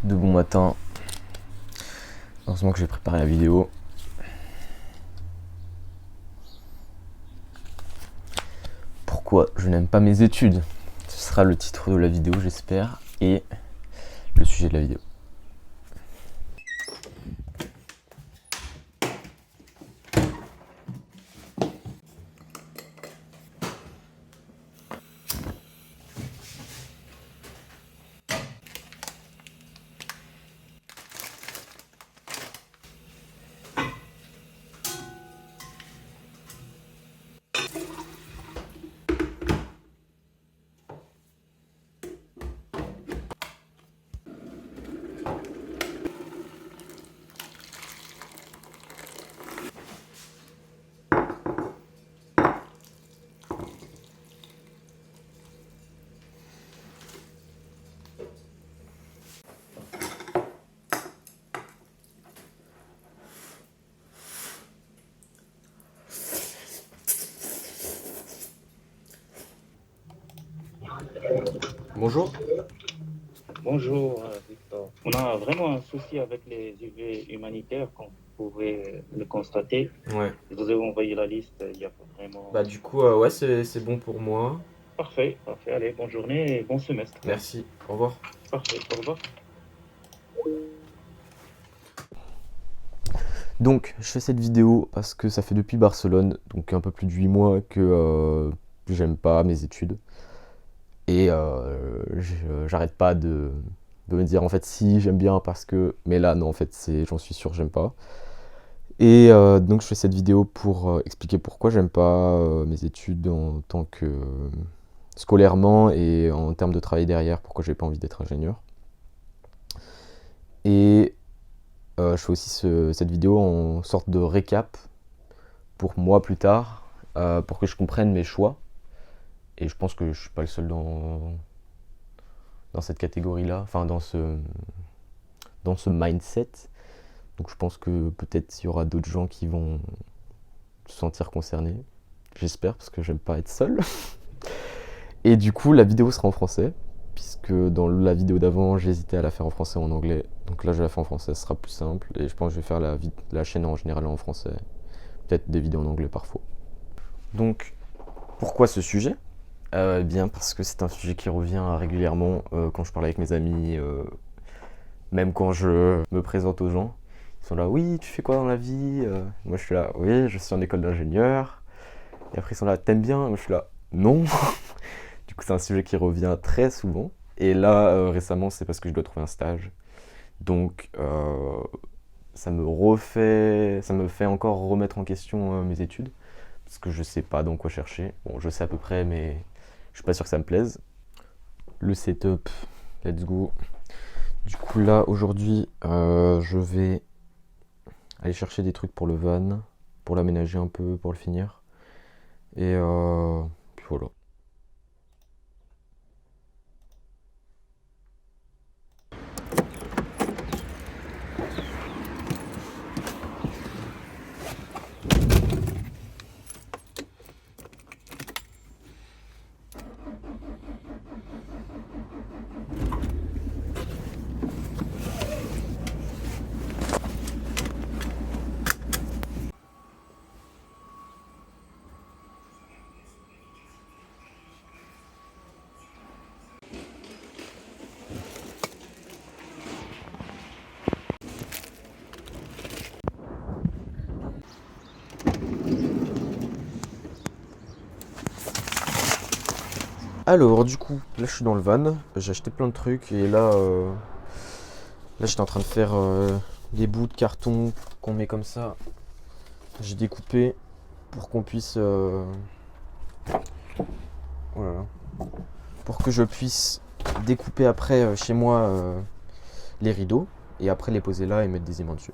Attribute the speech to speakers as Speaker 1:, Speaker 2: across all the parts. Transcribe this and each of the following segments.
Speaker 1: de bon matin. Heureusement que j'ai préparé la vidéo. Pourquoi je n'aime pas mes études? Ce sera le titre de la vidéo, j'espère, et le sujet de la vidéo. Bonjour.
Speaker 2: Bonjour Victor. On a vraiment un souci avec les UV humanitaires, comme vous pouvez le constater.
Speaker 1: Ouais.
Speaker 2: Je vous ai envoyé la liste, il n'y a pas vraiment...
Speaker 1: Bah du coup, ouais, c'est bon pour moi.
Speaker 2: Parfait, parfait. Allez, bonne journée et bon semestre.
Speaker 1: Merci. Au revoir.
Speaker 2: Parfait, au revoir.
Speaker 1: Donc, je fais cette vidéo parce que ça fait depuis Barcelone, donc un peu plus de 8 mois que j'aime pas mes études. Et j'arrête pas de me dire en fait si j'aime bien parce que... Mais là non en fait j'en suis sûr j'aime pas. Et donc je fais cette vidéo pour expliquer pourquoi j'aime pas mes études en tant que scolairement et en termes de travail derrière, pourquoi j'ai pas envie d'être ingénieur. Et je fais aussi cette vidéo en sorte de récap pour moi plus tard, pour que je comprenne mes choix. Et je pense que je suis pas le seul dans cette catégorie-là, enfin dans ce mindset. Donc je pense que peut-être il y aura d'autres gens qui vont se sentir concernés. J'espère, parce que j'aime pas être seul. Et du coup, la vidéo sera en français, puisque dans la vidéo d'avant, j'hésitais à la faire en français ou en anglais. Donc là, je la fais en français, ce sera plus simple. Et je pense que je vais faire la chaîne en général en français. Peut-être des vidéos en anglais parfois. Donc, pourquoi ce sujet ? Eh bien, parce que c'est un sujet qui revient régulièrement quand je parle avec mes amis, même quand je me présente aux gens. Ils sont là, oui, tu fais quoi dans la vie? Moi, je suis là, oui, je suis en école d'ingénieur. Et après, ils sont là, t'aimes bien? Moi, je suis là, non. Du coup, c'est un sujet qui revient très souvent. Et là, récemment, c'est parce que je dois trouver un stage. Donc, ça me fait encore remettre en question mes études. Parce que je sais pas dans quoi chercher. Bon, je sais à peu près, mais je suis pas sûr que ça me plaise. Le setup, let's go. Du coup là, aujourd'hui, je vais aller chercher des trucs pour le van, pour l'aménager un peu, pour le finir. Et puis voilà. Alors du coup, là je suis dans le van, j'ai acheté plein de trucs et là j'étais en train de faire des bouts de carton qu'on met comme ça. J'ai découpé pour qu'on puisse... voilà. Pour que je puisse découper après chez moi les rideaux et après les poser là et mettre des aimants dessus.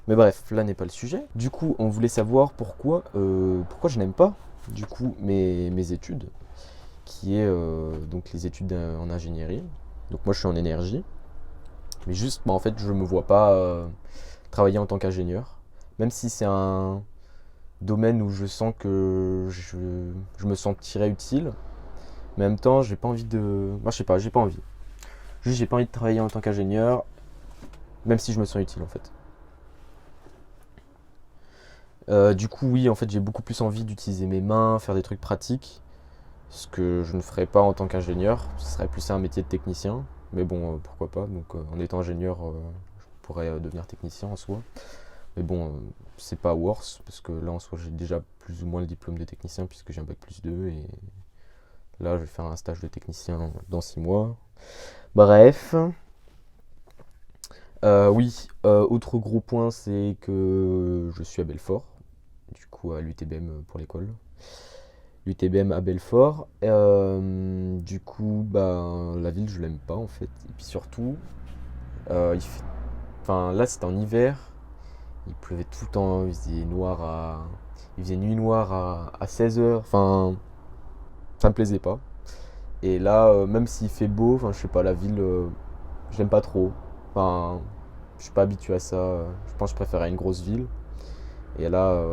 Speaker 1: Mais bref, là n'est pas le sujet. Du coup, on voulait savoir pourquoi je n'aime pas du coup mes études, qui est donc les études en ingénierie. Donc moi je suis en énergie, mais juste en fait je me vois pas travailler en tant qu'ingénieur, même si c'est un domaine où je sens que je me sentirais utile. Mais en même temps, j'ai pas envie de... Moi, je sais pas, j'ai pas envie. Juste, j'ai pas envie de travailler en tant qu'ingénieur. même si je me sens utile en fait. Du coup, oui, en fait, j'ai beaucoup plus envie d'utiliser mes mains, faire des trucs pratiques, ce que je ne ferais pas en tant qu'ingénieur. Ce serait plus un métier de technicien, mais bon, pourquoi pas. Donc, en étant ingénieur, je pourrais devenir technicien en soi. Mais bon, c'est pas worse, parce que là, en soi, j'ai déjà plus ou moins le diplôme de technicien, puisque j'ai un bac plus 2, et là, je vais faire un stage de technicien dans 6 mois. Bref. Oui, autre gros point, c'est que je suis à Belfort, du coup à l'UTBM pour l'école. L'UTBM à Belfort. Du coup, bah, la ville, je l'aime pas en fait. Et puis surtout, il fait... enfin, là c'était en hiver, il pleuvait tout le temps, il faisait nuit noire à 16 h. Enfin, ça me plaisait pas. Et là, même s'il fait beau, enfin, je sais pas, la ville, je l'aime pas trop. Enfin, je suis pas habitué à ça. Je pense que je préférais une grosse ville. Et là,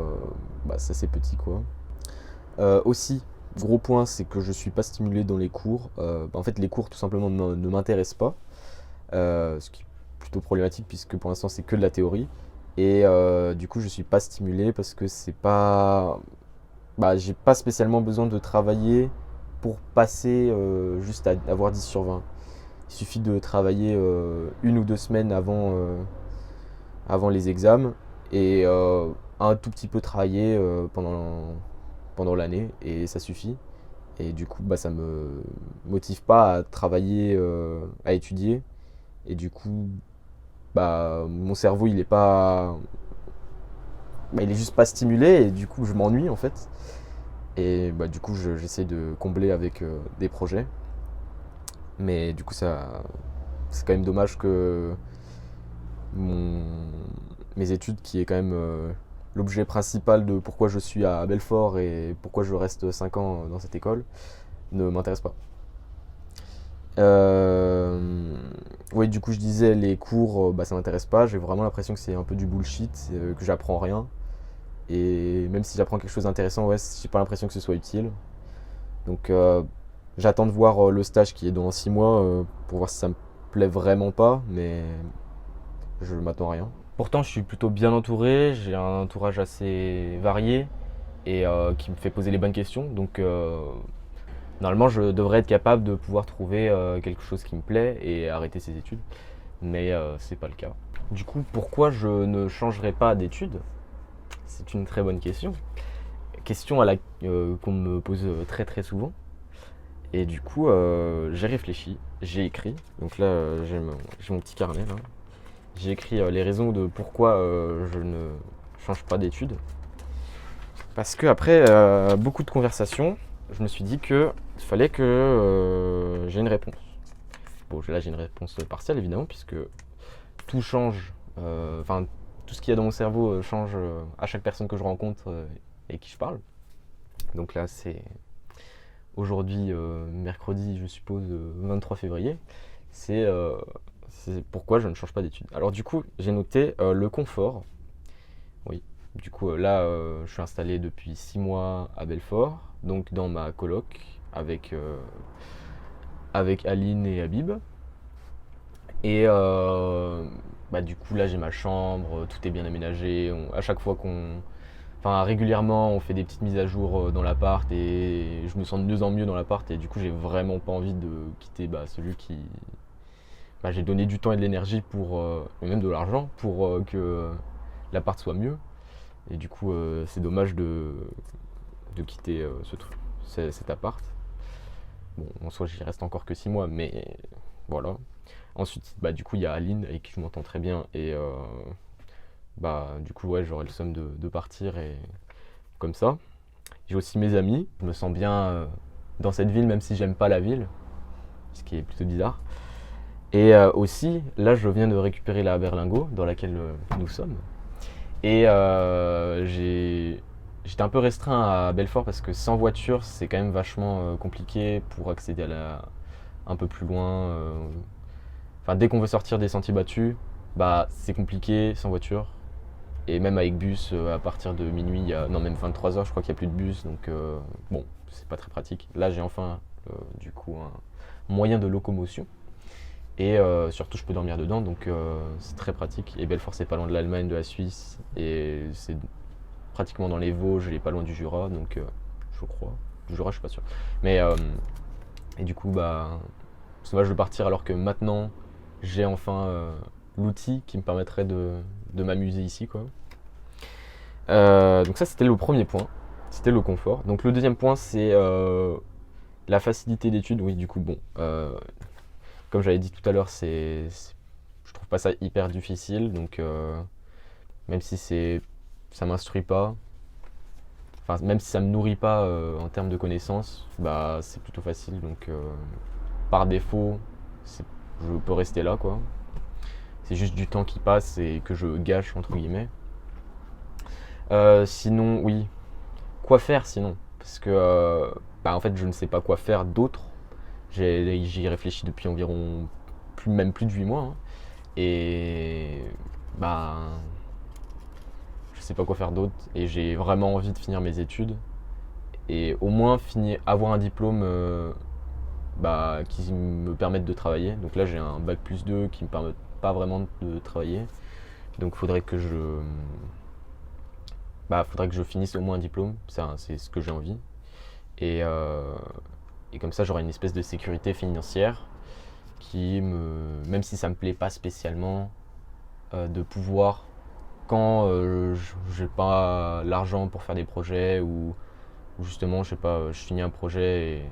Speaker 1: bah, c'est assez petit quoi. Aussi, gros point, c'est que je suis pas stimulé dans les cours. Bah, en fait, les cours tout simplement ne m'intéressent pas. Ce qui est plutôt problématique puisque pour l'instant c'est que de la théorie. Et du coup, je suis pas stimulé parce que c'est pas. Bah, j'ai pas spécialement besoin de travailler pour passer juste à avoir 10 sur 20. Il suffit de travailler 1 ou 2 semaines avant les examens et un tout petit peu travailler pendant l'année et ça suffit. Et du coup, bah, ça me motive pas à travailler, à étudier. Et du coup, bah, mon cerveau, il est pas. Bah, il est juste pas stimulé et du coup, je m'ennuie en fait. Et bah, du coup, j'essaie de combler avec des projets. Mais du coup, c'est quand même dommage que mon, mes études, qui est quand même l'objet principal de pourquoi je suis à Belfort et pourquoi je reste 5 ans dans cette école, ne m'intéressent pas. Oui, du coup, je disais, les cours, bah, ça m'intéresse pas. J'ai vraiment l'impression que c'est un peu du bullshit, que j'apprends rien. Et même si j'apprends quelque chose d'intéressant, ouais, j'ai pas l'impression que ce soit utile. Donc, j'attends de voir le stage qui est dans 6 mois pour voir si ça me plaît vraiment pas, mais je m'attends à rien. Pourtant, je suis plutôt bien entouré, j'ai un entourage assez varié et qui me fait poser les bonnes questions. Donc, normalement, je devrais être capable de pouvoir trouver quelque chose qui me plaît et arrêter ces études. Mais c'est pas le cas. Du coup, pourquoi je ne changerai pas d'études? C'est une très bonne question. Question qu'on me pose très très souvent. Et du coup, j'ai réfléchi, j'ai écrit. Donc là, j'ai mon petit carnet là. J'ai écrit les raisons de pourquoi je ne change pas d'études. Parce que après beaucoup de conversations, je me suis dit qu'il fallait que j'ai une réponse. Bon, là j'ai une réponse partielle évidemment, puisque tout change. Enfin, tout ce qu'il y a dans mon cerveau change à chaque personne que je rencontre et qui je parle. Donc là, c'est aujourd'hui, mercredi, je suppose, 23 février. C'est pourquoi je ne change pas d'études. Alors du coup, j'ai noté le confort. Oui, du coup, là, je suis installé depuis 6 mois à Belfort, donc dans ma coloc avec Aline et Habib. Et bah, du coup, là, j'ai ma chambre, tout est bien aménagé. À chaque fois Enfin, régulièrement, on fait des petites mises à jour dans l'appart et je me sens de mieux en mieux dans l'appart. Et du coup, j'ai vraiment pas envie de quitter celui qui. Bah, j'ai donné du temps et de l'énergie et même de l'argent pour que l'appart soit mieux. Et du coup, c'est dommage de quitter cet appart. Bon, en soi, j'y reste encore que 6 mois, mais voilà. Ensuite, bah, du coup, il y a Aline avec qui je m'entends très bien. Et bah, du coup, ouais, j'aurais le somme de partir et comme ça. J'ai aussi mes amis. Je me sens bien dans cette ville, même si j'aime pas la ville, ce qui est plutôt bizarre. Et aussi, là, je viens de récupérer la Berlingo dans laquelle nous sommes. Et j'étais un peu restreint à Belfort parce que sans voiture, c'est quand même vachement compliqué pour accéder un peu plus loin. Enfin, dès qu'on veut sortir des sentiers battus, bah, c'est compliqué sans voiture. Et même avec bus, à partir de minuit, non, même 23 h, je crois qu'il n'y a plus de bus. Donc, bon, c'est pas très pratique. Là, j'ai enfin, du coup, un moyen de locomotion. Et surtout, je peux dormir dedans, donc c'est très pratique. Et Belfort, c'est pas loin de l'Allemagne, de la Suisse, et c'est pratiquement dans les Vosges et pas loin du Jura, donc je crois. Du Jura, je suis pas sûr. Mais et du coup, bah, c'est dommage de partir alors que maintenant, j'ai enfin l'outil qui me permettrait de m'amuser ici, quoi. Donc ça, c'était le premier point. C'était le confort. Donc le deuxième point, c'est la facilité d'études. Oui, du coup, bon, comme j'avais dit tout à l'heure, je trouve pas ça hyper difficile. Donc même si ça m'instruit pas, enfin même si ça me nourrit pas en termes de connaissances, bah c'est plutôt facile. Donc par défaut, je peux rester là, quoi. C'est juste du temps qui passe et que je gâche entre guillemets. Sinon, oui. Quoi faire sinon? Parce que bah, en fait, je ne sais pas quoi faire d'autre. J'y réfléchis depuis environ même plus de 8 mois, hein. Et bah, je sais pas quoi faire d'autre. Et j'ai vraiment envie de finir mes études. Et au moins avoir un diplôme bah, qui me permette de travailler. Donc là, j'ai un bac plus 2 qui me permet pas vraiment de travailler. Donc faudrait que je finisse au moins un diplôme. C'est ce que j'ai envie. Et, euh, et comme ça, j'aurai une espèce de sécurité financière même si ça me plaît pas spécialement, de pouvoir, quand j'ai pas l'argent pour faire des projets ou justement, je sais pas, je finis un projet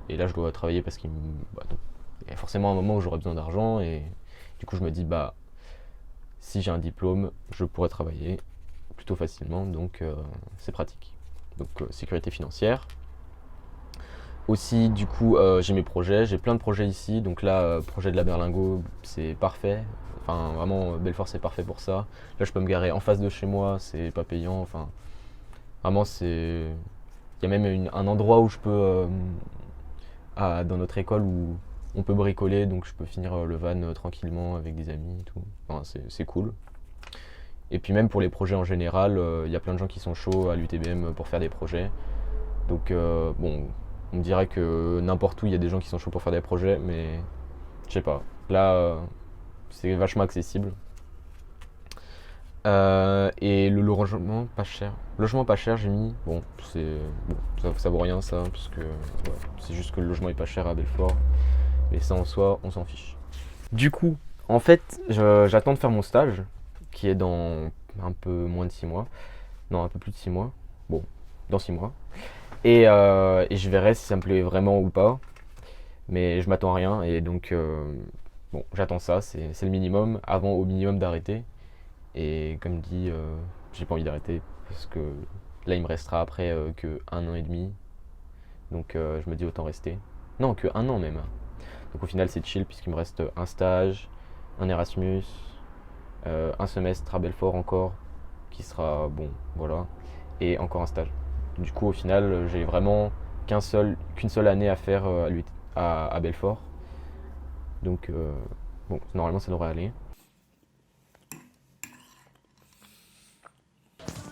Speaker 1: et là je dois travailler parce donc, il y a forcément un moment où j'aurai besoin d'argent et du coup je me dis bah si j'ai un diplôme, je pourrais travailler plutôt facilement, donc c'est pratique. Donc sécurité financière. Aussi, du coup, j'ai mes projets, j'ai plein de projets ici. Donc là, projet de la Berlingo, c'est parfait. Enfin, vraiment, Belfort, c'est parfait pour ça. Là, je peux me garer en face de chez moi, c'est pas payant. Enfin, vraiment, c'est. Il y a même un endroit où je peux, dans notre école, où on peut bricoler, donc je peux finir le van tranquillement avec des amis et tout. Enfin, c'est cool. Et puis même pour les projets en général, il y a plein de gens qui sont chauds à l'UTBM pour faire des projets. Donc bon, on me dirait que n'importe où il y a des gens qui sont chauds pour faire des projets, mais je sais pas. Là, c'est vachement accessible. Et le logement pas cher. Logement pas cher, j'ai mis. Bon, ça vaut rien ça, parce que ouais, c'est juste que le logement est pas cher à Belfort. Mais ça en soi, on s'en fiche. Du coup, en fait, j'attends de faire mon stage, qui est dans un peu moins de 6 mois. Non, un peu plus de 6 mois. Bon, dans 6 mois. Et je verrai si ça me plaît vraiment ou pas. Mais je m'attends à rien. Et donc, bon, j'attends ça. C'est le minimum. Avant, au minimum, d'arrêter. Et comme dit, j'ai pas envie d'arrêter. Parce que là, il me restera après que 1 an et demi. Donc, je me dis autant rester. Non, que 1 an même. Donc, au final, c'est chill. Puisqu'il me reste un stage, un Erasmus, un semestre à Belfort encore. Qui sera bon, voilà. Et encore un stage. Du coup, au final, j'ai vraiment qu'une seule année à faire à Belfort. Donc, bon, normalement, ça devrait aller.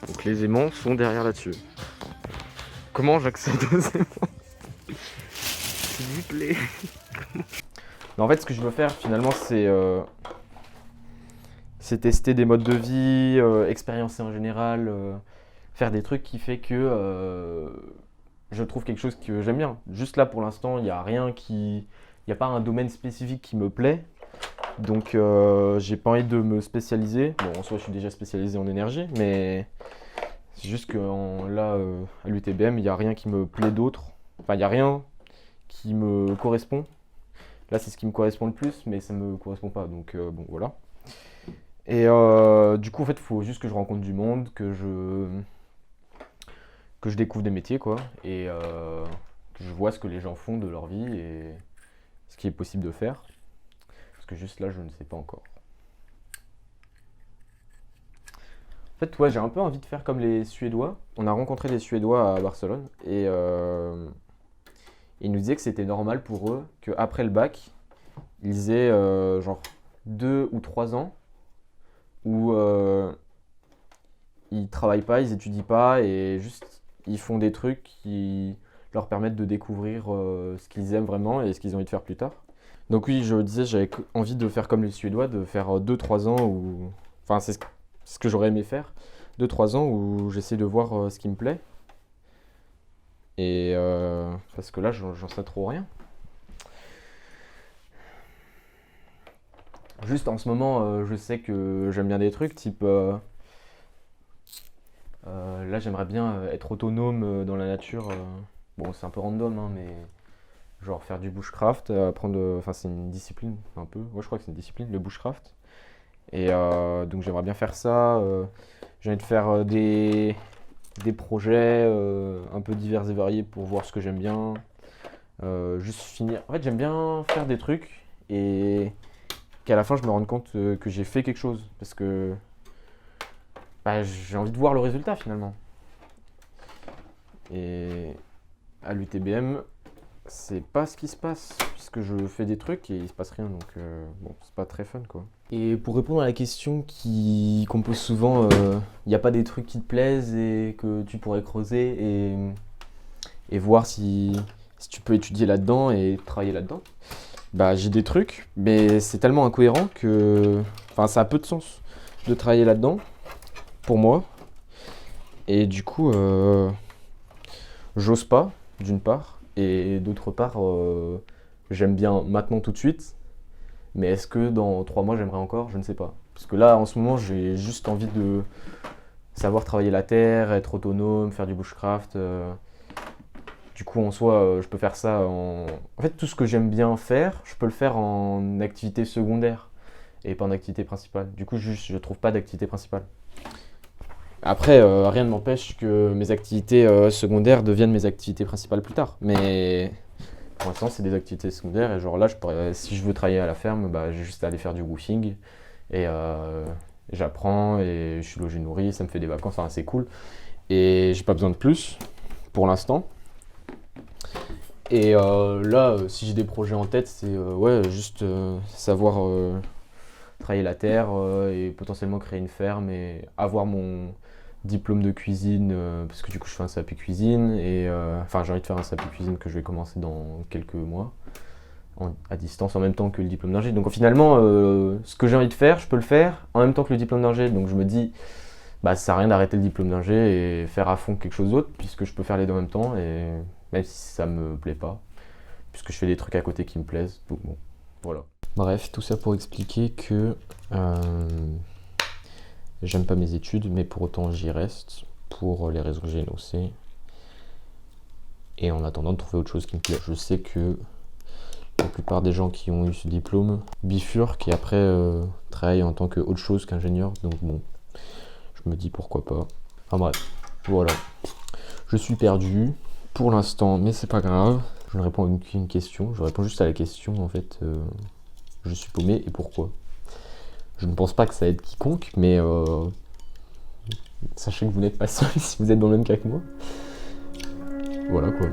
Speaker 1: Donc, les aimants sont derrière là-dessus. Comment j'accède aux aimants? S'il vous plaît. En fait, ce que je veux faire finalement, c'est tester des modes de vie, expériencer en général, faire des trucs qui fait que je trouve quelque chose que j'aime bien. Juste là, pour l'instant, il n'y a rien il n'y a pas un domaine spécifique qui me plaît. Donc, j'ai pas envie de me spécialiser. Bon, en soi, je suis déjà spécialisé en énergie, mais c'est juste que là, à l'UTBM, il n'y a rien qui me plaît d'autre. Enfin, il n'y a rien qui me correspond. Là, c'est ce qui me correspond le plus, mais ça me correspond pas. Donc, bon, voilà. Et du coup, en fait, il faut juste que je rencontre du monde, que je découvre des métiers, quoi, et que je vois ce que les gens font de leur vie et ce qui est possible de faire. Parce que juste là, je ne sais pas encore. En fait, ouais, j'ai un peu envie de faire comme les Suédois. On a rencontré des Suédois à Barcelone et ils nous disaient que c'était normal pour eux qu'après le bac, ils aient genre 2 ou 3 ans où ils travaillent pas, ils étudient pas et juste ils font des trucs qui leur permettre de découvrir ce qu'ils aiment vraiment et ce qu'ils ont envie de faire plus tard. Donc oui, je disais, j'avais envie de faire comme les Suédois, de faire 2-3 ans où... Enfin, c'est ce que j'aurais aimé faire. 2-3 ans où j'essaie de voir ce qui me plaît. Et parce que là, j'en sais trop rien. Juste en ce moment, je sais que j'aime bien des trucs, type... là, j'aimerais bien être autonome dans la nature. Bon, c'est un peu random, hein, mais genre faire du bushcraft, apprendre... Enfin, c'est une discipline, un peu. Ouais, je crois que c'est une discipline, le bushcraft. Et donc, j'aimerais bien faire ça. J'ai envie de faire des projets un peu divers et variés pour voir ce que j'aime bien. Juste finir. En fait, j'aime bien faire des trucs et qu'à la fin, je me rende compte que j'ai fait quelque chose. Parce que bah, j'ai envie de voir le résultat finalement. Et à l'UTBM, c'est pas ce qui se passe, puisque je fais des trucs et il se passe rien, donc bon, c'est pas très fun quoi. Et pour répondre à la question qu'on me pose souvent, il n'y a pas des trucs qui te plaisent et que tu pourrais creuser et voir si tu peux étudier là-dedans et travailler là-dedans. Bah j'ai des trucs, mais c'est tellement incohérent que... Enfin, ça a peu de sens de travailler là-dedans, pour moi. Et du coup, j'ose pas, d'une part. Et d'autre part, j'aime bien maintenant tout de suite. Mais est-ce que dans 3 mois j'aimerais encore? Je ne sais pas. Parce que là, en ce moment, j'ai juste envie de savoir travailler la terre, être autonome, faire du bushcraft. Du coup, en soi, je peux faire ça en... En fait, tout ce que j'aime bien faire, je peux le faire en activité secondaire et pas en activité principale. Du coup, juste, je trouve pas d'activité principale. Après, rien ne m'empêche que mes activités secondaires deviennent mes activités principales plus tard. Mais pour l'instant, c'est des activités secondaires. Et genre là, si je veux travailler à la ferme, bah, j'ai juste à aller faire du roofing. Et j'apprends et je suis logé nourri, ça me fait des vacances, enfin, c'est cool. Et j'ai pas besoin de plus pour l'instant. Et là, si j'ai des projets en tête, c'est ouais, juste savoir travailler la terre et potentiellement créer une ferme et avoir mon diplôme de cuisine parce que du coup je fais un CAP cuisine et enfin j'ai envie de faire un CAP cuisine que je vais commencer dans quelques mois à distance en même temps que le diplôme d'ingé. Donc finalement ce que j'ai envie de faire, je peux le faire en même temps que le diplôme d'ingé. Donc je me dis bah ça sert à rien d'arrêter le diplôme d'ingé et faire à fond quelque chose d'autre puisque je peux faire les deux en même temps et même si ça me plaît pas puisque je fais des trucs à côté qui me plaisent. Donc bon, voilà. Bref, tout ça pour expliquer que j'aime pas mes études, mais pour autant j'y reste pour les raisons que j'ai énoncées. Et en attendant de trouver autre chose qui me plaît. Je sais que la plupart des gens qui ont eu ce diplôme bifurquent et après travaillent en tant qu'autre chose qu'ingénieur. Donc bon, je me dis pourquoi pas. Enfin bref, voilà. Je suis perdu pour l'instant, mais c'est pas grave. Je ne réponds à aucune question. Je réponds juste à la question en fait. Je suis paumé et pourquoi? Je ne pense pas que ça aide quiconque, mais sachez que vous n'êtes pas seul si vous êtes dans le même cas que moi. Voilà quoi.